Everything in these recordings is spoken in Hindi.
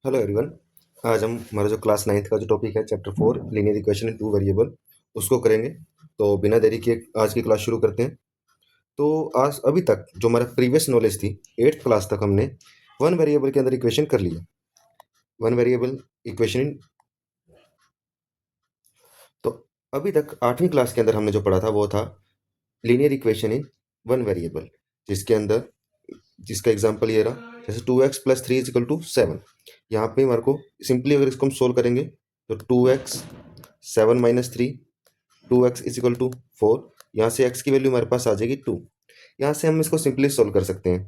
Hello everyone. आज हम हमारा जो क्लास 9th का जो टॉपिक है चैप्टर 4 लीनियर इक्वेशन इन टू वेरिएबल उसको करेंगे। तो बिना देरी के आज की क्लास शुरू करते हैं। तो आज अभी तक जो हमारा प्रीवियस नॉलेज थी 8th क्लास तक हमने वन वेरिएबल के अंदर इक्वेशन कर लिया। वन वेरिएबल इक्वेशन इन तो अभी तक 8वीं क्लास के अंदर हमने जो पढ़ा था वो था linear equation in one variable, जिसके अंदर जिसका एग्जांपल ये रहा, जैसे 2x plus 3 is equal to 7। यहाँ पे हमारे को सिंपली अगर इसको हम सोल्व करेंगे तो 2x 7 minus 3 2x is equal to 4। यहाँ से x की वैल्यू हमारे पास आ जाएगी 2। यहाँ से हम इसको सिंपली सोल्व कर सकते हैं।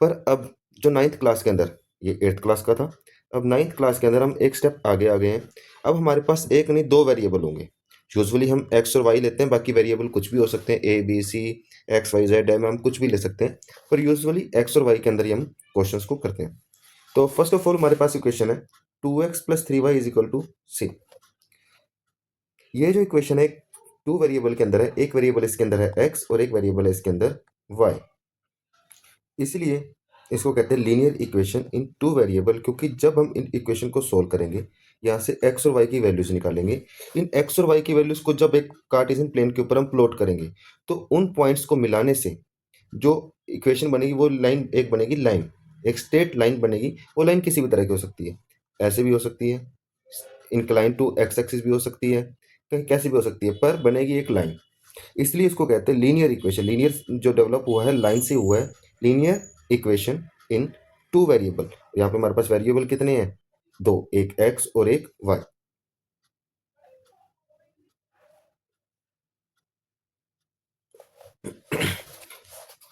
पर अब जो 9th क्लास के अंदर, ये 8th क्लास का था, अब 9th क्लास के अंदर हम एक स्टेप आगे आ गए हैं। अब हमारे पास एक नहीं दो वेरिएबल होंगे। यूजुअली हम x और y लेते हैं, बाकी वेरिएबल कुछ भी हो सकते हैं, a b c x y z m हम कुछ भी ले सकते हैं। पर यूजुअली x और y के अंदर ही हम क्वेश्चंस को करते हैं। तो फर्स्ट ऑफ ऑल हमारे पास इक्वेशन है 2x plus 3y is equal to c। ये जो इक्वेशन है टू वेरिएबल के अंदर है, एक वेरिएबल इसके अंदर है x और एक वेरिएबल है इसके अंदर y। इसलिए इसको कहते हैं लीनियर इक्वेशन इन टू वेरिएबल, क्योंकि जब हम इन इक्वेशन को सोल्व करेंगे यहाँ से x और y की वैल्यूज निकालेंगे। इन x और y की वैल्यूज को जब एक कार्टेशियन प्लेन के ऊपर हम प्लॉट करेंगे तो उन पॉइंट्स को मिलाने से जो इक्वेशन बनेगी वो लाइन एक बनेगी, लाइन एक स्ट्रेट लाइन बनेगी। वो लाइन किसी भी तरह की हो सकती है, ऐसे भी हो सकती है, इंक्लाइन टू एक्स एक्सिस भी हो सकती है, कहीं कैसी भी हो सकती है, पर बनेगी एक लाइन। इसलिए इसको कहते हैं लीनियर इक्वेशन। लीनियर जो डेवलप हुआ है लाइन से हुआ है, लीनियर इक्वेशन इन टू वेरिएबल। यहाँ पे हमारे पास वेरिएबल कितने हैं? दो, एक एक्स और एक वाई।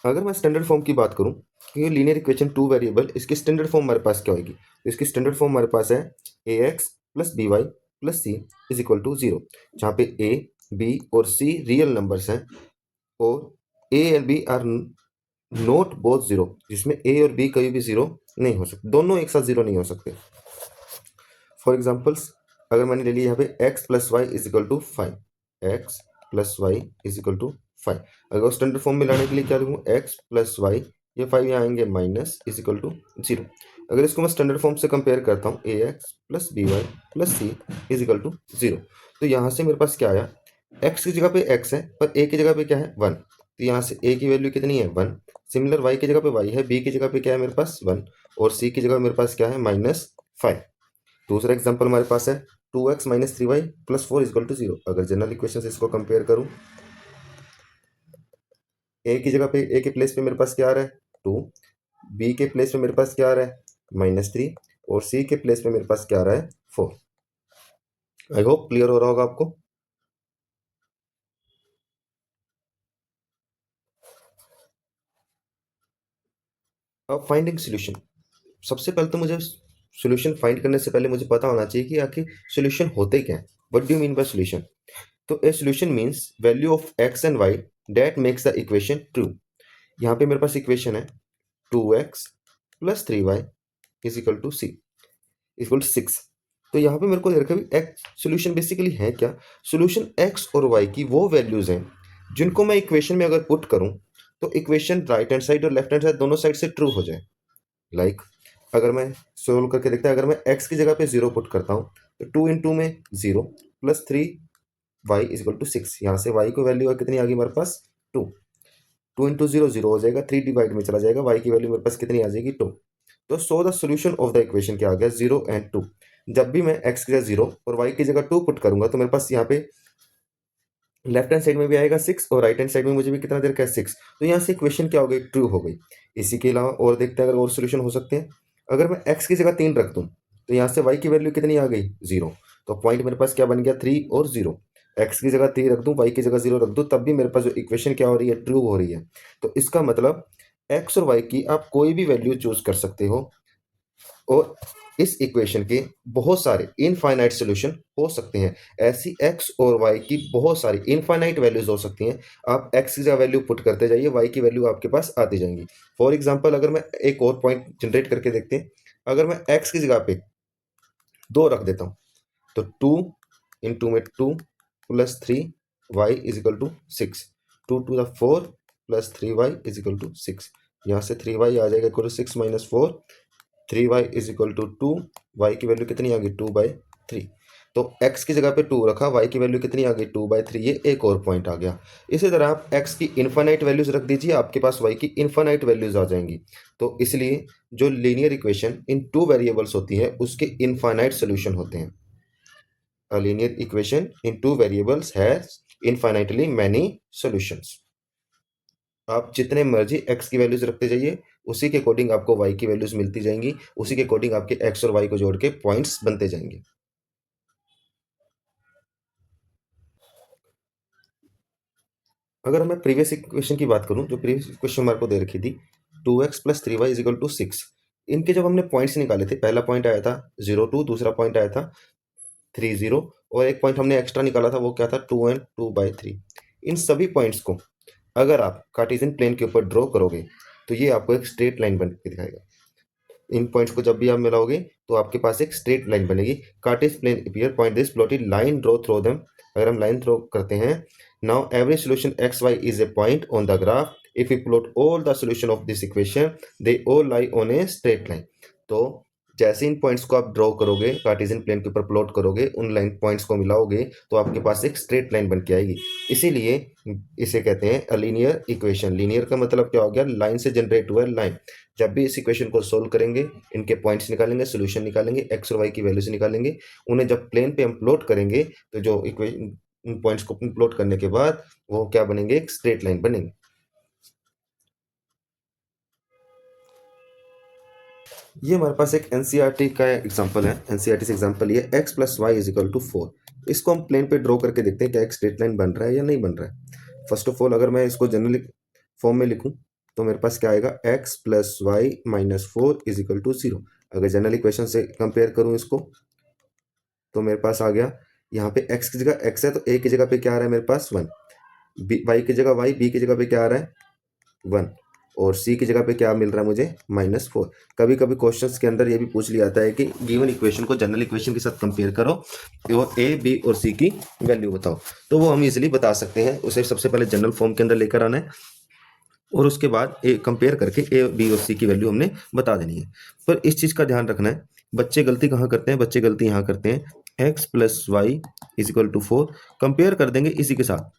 अगर मैं स्टैंडर्ड फॉर्म की बात करूं कि लीनियर इक्वेशन टू वेरिएबल, इसकी स्टैंडर्ड फॉर्म हमारे पास क्या होगी? इसकी स्टैंडर्ड फॉर्म हमारे पास है a x plus b y plus c is equal to zero, जहाँ पे ए बी और सी रियल नंबर्स हैं और a and b are not both zero, जिसमें ए और बी कभी भी जीरो नहीं हो सकते, दोनों एक साथ जीरो नहीं हो सकते। फॉर एग्जाम्पल्स, अगर मैंने ले लिया यहाँ पे x plus y is equal to 5, x plus y is equal to 5। अगर स्टैंडर्ड फॉर्म में लाने के लिए क्या लिखूँ? एक्स प्लस वाई, ये 5 यहाँ आएंगे minus is equal to zero. अगर इसको मैं स्टैंडर्ड फॉर्म से कंपेयर करता हूँ, a x plus b y plus c is equal to zero, तो यहाँ से मेरे पास क्या आया? एक्स की जगह पे एक्स है पर ए की जगह पे क्या है? 1, तो यहाँ से ए की वैल्यू कितनी है? 1। सिमिलर वाई की जगह पे वाई है, बी की जगह पे क्या है मेरे पास? 1, और सी की जगह मेरे पास क्या है? -5। दूसरा एग्जांपल हमारे पास है 2x minus 3y plus 4 is equal to 0। अगर जनरल इक्वेशन से इसको कंपेयर करूं, ए की जगह पे, ए के प्लेस पे मेरे पास क्या आ रहा है? 2, बी के प्लेस पे मेरे पास क्या आ रहा है? -3, और सी के प्लेस पे मेरे पास क्या आ रहा है? 4। आई होप क्लियर हो रहा होगा आपको। अब फाइंडिंग सोल्यूशन। सबसे पहले तो मुझे सोल्यूशन फाइंड करने से पहले मुझे पता होना चाहिए कि आखिर सोल्यूशन होते क्या है। What do you mean by solution? तो a solution means value of x and y that makes the equation true. यहाँ पे मेरे पास इक्वेशन है 2x plus 3y is equal to c equal to 6। तो यहाँ पे मेरे को दे रखा है एक्स सोल्यूशन बेसिकली है क्या? सोल्यूशन एक्स और वाई की वो वैल्यूज हैं जिनको मैं इक्वेशन में अगर पुट करूँ तो इक्वेशन राइट हैंड साइड और लेफ्ट हैंड साइड दोनों साइड से ट्रू हो जाए। लाइक अगर मैं सोल्व करके देखता है, अगर मैं x की जगह पे 0 पुट करता हूँ तो 2 इंटू में 0 plus 3y is equal to 6। यहाँ से y को वैल्यू कितनी आ गई मेरे पास? 2। 2 इंटू 0 0 हो जाएगा, 3 डिवाइड में चला जाएगा, y की वैल्यू मेरे पास कितनी आ जाएगी? 2। तो so the solution of the equation क्या आ गया? 0 एंड 2। जब भी मैं x की जगह 0 और y की जगह 2 पुट करूंगा तो मेरे पास यहाँ पे लेफ्ट हैंड साइड में भी आएगा 6 और राइट हैंड साइड में मुझे भी कितना देर का है? 6। तो यहाँ से इक्वेशन क्या हो गई? ट्रू हो गई। इसी के अलावा और देखते हैं अगर और सोल्यूशन हो सकते हैं। अगर मैं x की जगह 3 रख दूँ तो यहाँ से y की वैल्यू कितनी आ गई? 0। तो पॉइंट मेरे पास क्या बन गया? 3 और 0। x की जगह 3 रख दूँ, y की जगह 0 रख दूँ, तब भी मेरे पास जो इक्वेशन क्या हो रही है? ट्रू हो रही है। तो इसका मतलब x और y की आप कोई भी वैल्यू चूज कर सकते हो और इस इक्वेशन के बहुत सारे इनफाइनाइट सॉल्यूशन हो सकते हैं। ऐसी x और y की बहुत सारी इनफाइनाइट वैल्यूज हो सकती हैं। आप x की जगह वैल्यू पुट करते जाइए, y की वैल्यू आपके पास आती जाएंगी। फॉर एग्जांपल अगर मैं एक और पॉइंट जनरेट करके देखते हैं, अगर मैं x की जगह पे 2 रख देता हूँ तो 2 इंटू में 2 plus 3y is equal to 6, 2 to the 4 plus 3y is equal to 6। यहाँ से 3y आ जाएगा equal to 6 minus 4, 3y is equal to 2, y की वैल्यू कितनी आ गई 2/3। तो x की जगह पे 2 रखा, y की वैल्यू कितनी आ गई 2/3, ये एक और पॉइंट आ गया। इसी तरह आप x की इनफाइनाइट वैल्यूज रख दीजिए, आपके पास y की इनफाइनाइट वैल्यूज आ जाएंगी। तो इसलिए जो लीनियर इक्वेशन इन टू वेरिएबल्स होती है उसके इनफाइनाइट सोल्यूशन होते हैं। A linear equation in two variables has infinitely many solutions। आप जितने मर्जी x की वैल्यूज रखते जाइए, उसी के अकॉर्डिंग आपको y की वैल्यूज मिलती जाएंगी, उसी के अकॉर्डिंग आपके x और y को जोड़ के पॉइंट्स बनते जाएंगे। अगर मैं प्रीवियस इक्वेशन की बात करूं, जो प्रीवियस इक्वेशन हमारे को दे रखी थी 2x plus 3y is equal to 6, इनके जब हमने पॉइंट्स निकाले थे, पहला पॉइंट आया था 0 2, दूसरा पॉइंट आया था 3 0, और एक पॉइंट हमने एक्स्ट्रा निकाला था, वो क्या था 2 एंड 2/3। इन सभी पॉइंट्स को अगर आप कार्टेशियन प्लेन के ऊपर ड्रॉ करोगे तो ये आपको एक स्ट्रेट लाइन बन के दिखाएगा। इन पॉइंट्स को जब भी आप मिलाओगे तो आपके पास एक स्ट्रेट लाइन बनेगी। Cartesian plane appear point this plotted line draw through them. अगर हम लाइन थ्रो करते हैं, now every solution x y is a point on the graph. If you plot all the solution of this equation they all lie on a straight line. तो जैसे इन पॉइंट्स को आप ड्रॉ करोगे, कार्टेशियन प्लेन के ऊपर प्लॉट करोगे, उन लाइन पॉइंट्स को मिलाओगे तो आपके पास एक स्ट्रेट लाइन बन के आएगी। इसीलिए इसे कहते हैं अ लीनियर इक्वेशन। लीनियर का मतलब क्या हो गया, लाइन से जनरेट हुआ लाइन। जब भी इस इक्वेशन को सोल्व करेंगे, इनके पॉइंट्स निकालेंगे, सोल्यूशन निकालेंगे, एक्स और वाई की वैल्यूज निकालेंगे, उन्हें जब प्लेन पे हम प्लॉट करेंगे तो जो इक्वेशन इन पॉइंट्स को प्लॉट करने के बाद वो क्या बनेंगे, एक स्ट्रेट लाइन बनेंगे। ये हमारे पास एक एनसीईआरटी का एग्जांपल है। एनसीईआरटी से एग्जांपल ये x plus y is equal to 4। इसको हम प्लेन पे ड्रॉ करके देखते हैं क्या एक स्ट्रेट लाइन बन रहा है या नहीं बन रहा है। फर्स्ट ऑफ ऑल अगर मैं इसको जनरल फॉर्म में लिखूं तो मेरे पास क्या आएगा, x plus y minus 4 is equal to 0। अगर जनरल इक्वेशन से कंपेयर करूं इसको तो मेरे पास आ गया, यहाँ पे x की जगह x है तो a की जगह पे क्या आ रहा है मेरे पास 1, y की जगह y, b की जगह पे क्या आ रहा है 1, और c की जगह पे क्या मिल रहा है मुझे -4। कभी कभी क्वेश्चंस के अंदर ये भी पूछ लिया जाता है कि गिवन इक्वेशन को जनरल इक्वेशन के साथ कंपेयर करो, वो a b और c की वैल्यू बताओ। तो वो हम इजीली बता सकते हैं। उसे सबसे पहले जनरल फॉर्म के अंदर लेकर आना है और उसके बाद ए कंपेयर करके ए बी और सी की वैल्यू हमने बता देनी है। पर इस चीज़ का ध्यान रखना है, बच्चे गलती कहाँ करते हैं, बच्चे गलती यहाँ करते हैं। x plus y is equal to 4 compare कर देंगे इसी के साथ,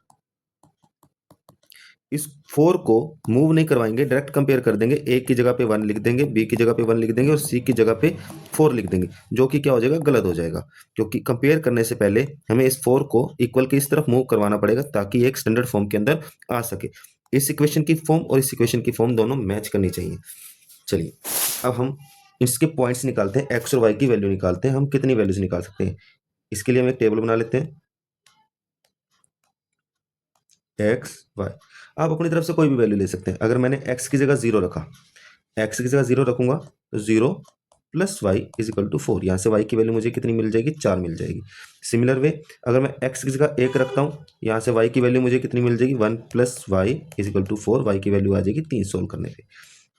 इस 4 को मूव नहीं करवाएंगे, डायरेक्ट कंपेयर कर देंगे। a की जगह पे 1 लिख देंगे, b की जगह पे 1 लिख देंगे और c की जगह पे 4 लिख देंगे, जो कि क्या हो जाएगा, गलत हो जाएगा। क्योंकि कंपेयर करने से पहले हमें इस 4 को इक्वल की इस तरफ मूव करवाना पड़ेगा ताकि एक स्टैंडर्ड फॉर्म के अंदर आ सके। इस इक्वेशन की फॉर्म और इस इक्वेशन की फॉर्म दोनों मैच करनी चाहिए। चलिए अब हम इसके पॉइंट्स निकालते हैं, एक्स और वाई की वैल्यू निकालते हैं। हम कितनी वैल्यूज निकाल सकते हैं, इसके लिए हम एक टेबल बना लेते हैं, एक्स वाई। आप अपनी तरफ से कोई भी वैल्यू ले सकते हैं। अगर मैंने x की जगह 0 रखा, x की जगह 0 रखूंगा तो 0 plus y is equal to 4। यहाँ से y की वैल्यू मुझे कितनी मिल जाएगी, 4 मिल जाएगी। सिमिलर वे अगर मैं x की जगह 1 रखता हूँ, यहाँ से y की वैल्यू मुझे कितनी मिल जाएगी, 1 plus y is equal to 4। Y की वैल्यू आ जाएगी 3 सोल्व करने पे।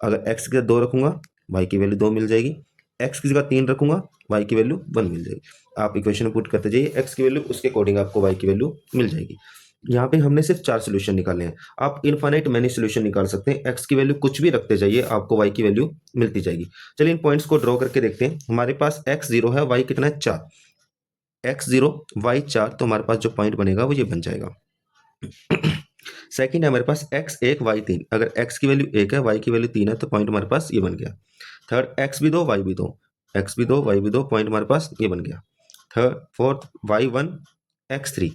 अगर x की जगह 2 रखूंगा, y की वैल्यू 2 मिल जाएगी। x की जगह 3 रखूंगा, y की वैल्यू 1 मिल जाएगी। आप इक्वेशन में पुट करते जाइए x की वैल्यू, उसके अकॉर्डिंग आपको y की वैल्यू मिल जाएगी। यहाँ पे हमने सिर्फ 4 सोल्यूशन निकाले हैं। आप इनफाइनाइट मैनी सोल्यूशन निकाल सकते हैं। x की वैल्यू कुछ भी रखते जाइए, आपको y की वैल्यू मिलती जाएगी। चलिए इन पॉइंट्स को ड्रॉ करके देखते हैं। हमारे पास x 0 है, y कितना है 4, x 0 y 4, तो हमारे पास जो पॉइंट बनेगा वो ये बन जाएगा। सेकंड है हमारे पास x 1 y 3। अगर x की वैल्यू 1 है, y की वैल्यू 3 है, तो पॉइंट हमारे पास ये बन गया। थर्ड x भी 2 y भी 2, x भी 2 y भी 2, पॉइंट हमारे पास ये बन गया। Third fourth y 1 x 3,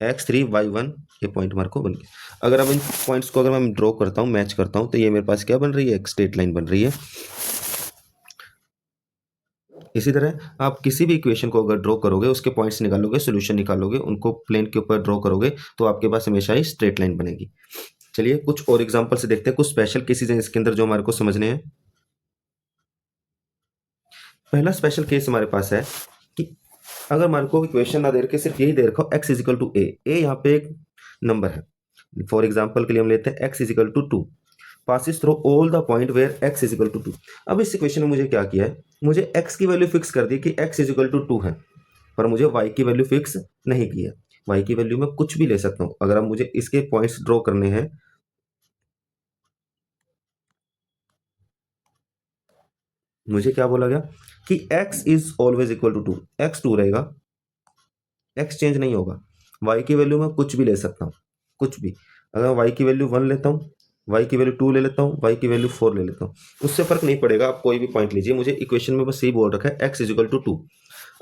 x 3 y 1, ये पॉइंट हमारे को बन गया। अगर अब इन पॉइंट्स को अगर मैं ड्रॉ करता हूँ, मैच करता हूँ, तो ये मेरे पास क्या बन रही है, एक स्ट्रेट लाइन बन रही है। इसी तरह आप किसी भी इक्वेशन को अगर ड्रॉ करोगे, उसके पॉइंट्स निकालोगे, सोल्यूशन निकालोगे, उनको प्लेन के ऊपर ड्रॉ करोगे, तो आपके पास हमेशा ही स्ट्रेट लाइन बनेगी। चलिए कुछ और एग्जांपल से देखते हैं, कुछ स्पेशल केसेस हैं इसके अंदर जो हमारे को समझने हैं। पहला स्पेशल केस हमारे पास है कि अगर हमारे को इक्वेशन ना दे रखे, सिर्फ यही दे रखा हो x इज इक्वल टू ए, यहाँ पे एक नंबर है। फॉर एग्जाम्पल के लिए हम लेते हैं x is equal to 2 passes through all the point where x is equal to 2। अब इस इक्वेशन में मुझे क्या किया है, मुझे x की वैल्यू फिक्स कर दी कि x इज इक्वल टू 2 है, पर मुझे y की वैल्यू फिक्स नहीं की है। y की वैल्यू मैं कुछ भी ले सकता हूँ। अगर अब मुझे इसके पॉइंट्स ड्रॉ करने हैं, मुझे क्या बोला गया कि x is always equal to 2, x 2 रहेगा, x चेंज नहीं होगा। y की वैल्यू मैं कुछ भी ले सकता हूँ, कुछ भी। अगर मैं y की वैल्यू 1 लेता हूँ, y की वैल्यू 2 ले लेता हूँ, y की वैल्यू 4 ले लेता हूँ, उससे फर्क नहीं पड़ेगा। आप कोई भी पॉइंट लीजिए, मुझे इक्वेशन में बस यही बोल रखा है x इज इक्वल टू 2।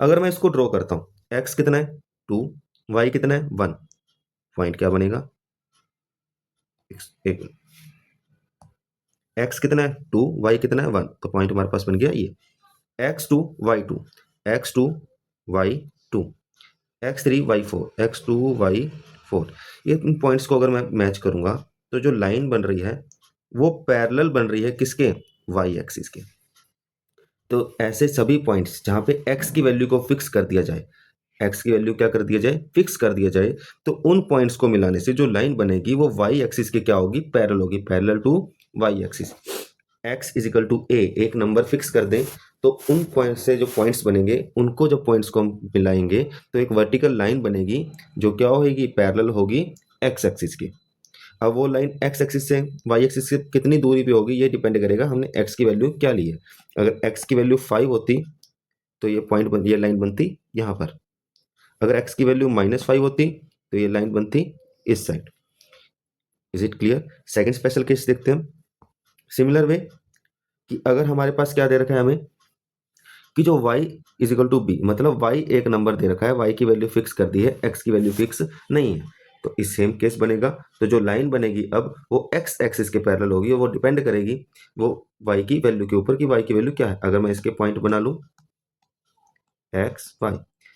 अगर मैं इसको ड्रॉ करता हूँ, x कितना है 2, y कितना है 1, पॉइंट क्या बनेगा, एक x कितना है 2, y कितना है 1, तो पॉइंट हमारे पास बन गया ये x2 y2, x2 y2, x3 y4, x2 y4। ये इन पॉइंट्स को अगर मैं मैच करूंगा तो जो लाइन बन रही है वो पैरेलल बन रही है किसके, y एक्सिस के। तो ऐसे सभी पॉइंट्स जहां पे x की वैल्यू को फिक्स कर दिया जाए, x की वैल्यू क्या कर दिया जाए, फिक्स कर दिया जाए, तो उन पॉइंट्स को मिलाने से जो लाइन बनेगी वो y एक्सिस के क्या होगी, पैरेलल होगी, parallel to y axis. x is equal to a, एक नंबर फिक्स कर दें तो उन पॉइंट से जो पॉइंट्स बनेंगे उनको जब पॉइंट्स को हम मिलाएंगे तो एक वर्टिकल लाइन बनेगी जो क्या होगी, पैरेलल होगी x एक्सिस की। अब वो लाइन x एक्सिस से y एक्सिस से कितनी दूरी पे होगी ये डिपेंड करेगा हमने x की वैल्यू क्या ली है। अगर x की वैल्यू 5 होती तो ये ये लाइन बनती यहाँ पर। अगर x की वैल्यू -5 होती तो ये लाइन बनती इस side. Is it clear? Second special case देखते हैं हम। सिमिलर वे कि अगर हमारे पास क्या दे रखा है हमें कि जो y is equal to b, मतलब y एक नंबर दे रखा है, y की वैल्यू फिक्स कर दी है, x की वैल्यू फिक्स नहीं है, तो इस सेम केस बनेगा। तो जो लाइन बनेगी अब वो x एक्सिस के पैरेलल होगी, वो डिपेंड करेगी वो y की वैल्यू के ऊपर कि y की वैल्यू क्या है। अगर मैं इसके पॉइंट बना लूँ x y,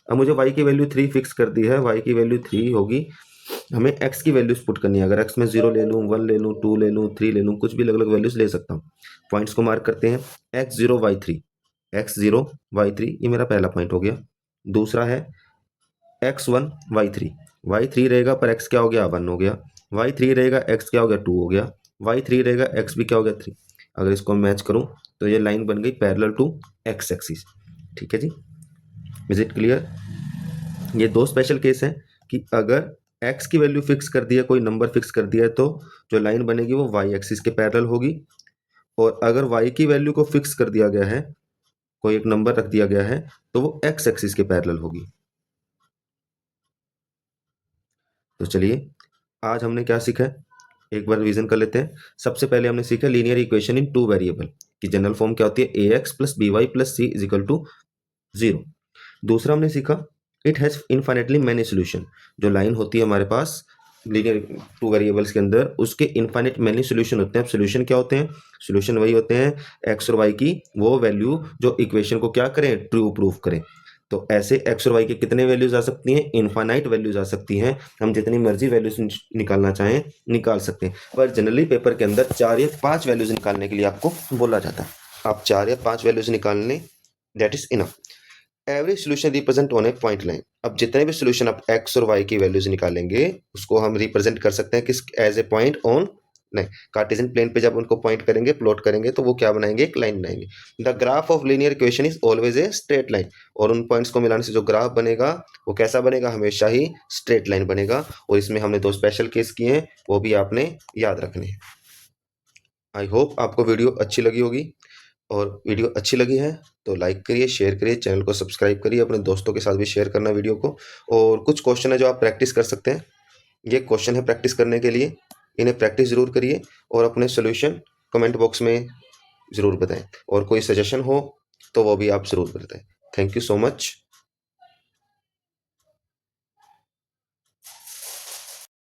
अब मुझे y की वैल्यू 3 फिक्स कर दी है, y की वैल्यू 3 होगी, हमें x की वैल्यूज पुट करनी है। अगर x में 0 ले लूँ, 1 ले लूँ, 2 ले लूँ, 3 ले लूँ, कुछ भी अलग अलग वैल्यूज ले सकता हूँ। पॉइंट्स को मार्क करते हैं, x0 y3, x0 y3 ये मेरा पहला पॉइंट हो गया। दूसरा है x1 y3, y3 रहेगा पर x क्या हो गया 1 हो गया, y3 रहेगा x क्या हो गया 2 हो गया, y3 रहेगा x भी क्या हो गया 3। अगर इसको मैच करूं तो ये लाइन बन गई पैरेलल टू x एक्सिस। ठीक है जी, इज इट क्लियर? ये दो स्पेशल केस हैं कि अगर x की वैल्यू फिक्स कर दी है, कोई नंबर फिक्स कर दिया है, तो जो लाइन बनेगी वो y एक्सिस के पैरेलल होगी। और अगर y की वैल्यू को फिक्स कर दिया गया है, कोई एक नंबर रख दिया गया है, तो वो x एक्सिस के पैरेलल होगी। तो चलिए आज हमने क्या सीखा है एक बार रिवीजन कर लेते हैं। सबसे पहले हमने सीखा लीनियर इक्वेशन इन 2 वेरिएबल की जनरल फॉर्म क्या होती है, ax plus by plus c is equal to 0। दूसरा हमने सीखा it has infinitely many solution, जो लाइन होती है हमारे पास लीनियर 2 वेरिएबल्स के अंदर उसके इनफाइनेट मैनी सोल्यूशन होते हैं। अब सोल्यूशन क्या होते हैं, सोल्यूशन वही होते हैं एक्स और वाई की वो वैल्यू जो इक्वेशन को क्या करें, ट्रू प्रूफ करें। तो ऐसे एक्स और वाई के कितने वैल्यूज आ सकती हैं, इनफाइनाइट वैल्यूज आ सकती हैं, हम जितनी मर्जी वैल्यूज निकालना चाहें निकाल सकते हैं। पर जनरली पेपर के अंदर 4 या 5 वैल्यूज निकालने के लिए आपको बोला जाता है, आप 4 या 5 वैल्यूज निकाल लें, that is enough. Every solution represent on A point line. अब जितने भी सोल्यूशन आप एक्स और वाई की वैल्यूज निकालेंगे उसको हम रिप्रेजेंट कर सकते हैं किस, एज ए पॉइंट ऑन नहीं कार्टेशियन प्लेन पे जब उनको पॉइंट करेंगे प्लॉट करेंगे तो वो क्या बनाएंगे, एक लाइन बनाएंगे। The graph of linear equation is always a straight line, और उन पॉइंट्स को मिलाने से जो ग्राफ बनेगा वो कैसा बनेगा, हमेशा ही स्ट्रेट लाइन बनेगा। और इसमें हमने 2 स्पेशल केस किए हैं, वो भी आपने याद रखने हैं। आई होप आपको वीडियो अच्छी लगी होगी, और वीडियो अच्छी लगी है तो लाइक करिए, शेयर करिए, चैनल को सब्सक्राइब करिए, अपने दोस्तों के साथ भी शेयर करना वीडियो को। और कुछ क्वेश्चन है जो आप प्रैक्टिस कर सकते हैं, ये क्वेश्चन है प्रैक्टिस करने के लिए, इन्हें प्रैक्टिस ज़रूर करिए और अपने सोल्यूशन कमेंट बॉक्स में ज़रूर बताएं। और कोई सजेशन हो तो वो भी आप ज़रूर बताएं। Thank you so much.